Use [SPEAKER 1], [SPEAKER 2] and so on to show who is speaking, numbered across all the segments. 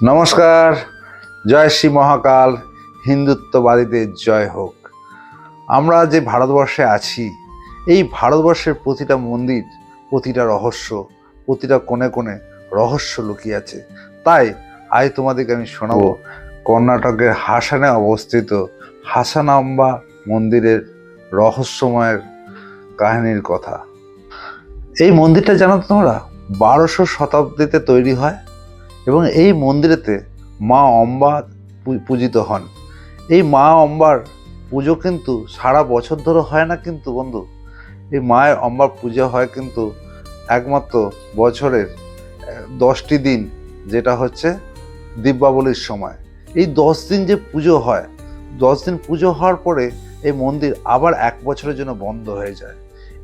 [SPEAKER 1] নমস্কার, জয় শ্রী মহাকাল, হিন্দুত্ববাদীদের জয় হোক। আমরা যে ভারতবর্ষে আছি, এই ভারতবর্ষের প্রতিটা মন্দির, প্রতিটা রহস্য, প্রতিটা কোণে কোণে রহস্য লুকিয়ে আছে। তাই আজ তোমাদেরকে আমি শোনাবো কর্ণাটকের হাসানে অবস্থিত হাসানাম্বা মন্দিরের রহস্যময়ের কাহিনীর কথা। এই মন্দিরটা জানো তো তোমরা 1200 শতাব্দীতে তৈরি হয় এবং এই মন্দিরেতে মা অম্বা পূজিত হন। এই মা অম্বার পুজো কিন্তু সারা বছর ধরে হয় না কিন্তু বন্ধু, এই মায়ের অম্বার পুজো হয় কিন্তু একমাত্র বছরের 10টি দিন, যেটা হচ্ছে দীপাবলির সময়। এই 10 দিন যে পুজো হয়, 10 দিন পুজো হওয়ার পরে এই মন্দির আবার 1 বছরের জন্য বন্ধ হয়ে যায়।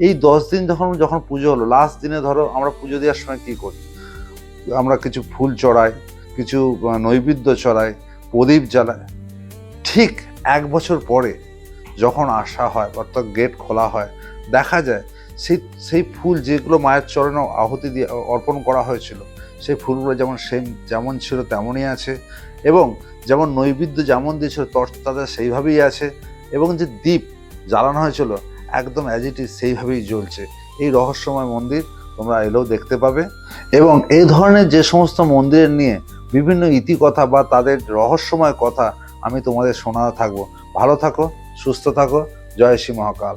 [SPEAKER 1] এই 10 দিন যখন পুজো হলো, লাস্ট দিনে ধরো আমরা পুজো দেওয়ার সময় কী করি, আমরা কিছু ফুল চড়াই, কিছু নৈবেদ্য চড়াই, প্রদীপ জ্বালাই। ঠিক 1 বছর পরে যখন আসা হয়, অর্থাৎ গেট খোলা হয়, দেখা যায় সেই ফুল যেগুলো মায়ের চরণে আহুতি দিয়ে অর্পণ করা হয়েছিল, সেই ফুলগুলো যেমন ছিল তেমনই আছে, এবং যেমন নৈবেদ্য যেমন দিয়েছিল তাদের সেইভাবেই আছে, এবং যে দ্বীপ জ্বালানো হয়েছিল একদম অ্যাজ ইট ইজ সেইভাবেই জ্বলছে। এই রহস্যময় মন্দির তোমরা এলেও দেখতে পাবে। এবং এই ধরনের যে সমস্ত মন্দিরের নিয়ে বিভিন্ন ইতিকথা বা তাদের রহস্যময় কথা আমি তোমাদের শোনাতে থাকবো। ভালো থাকো, সুস্থ থাকো, জয় শ্রী মহাকাল।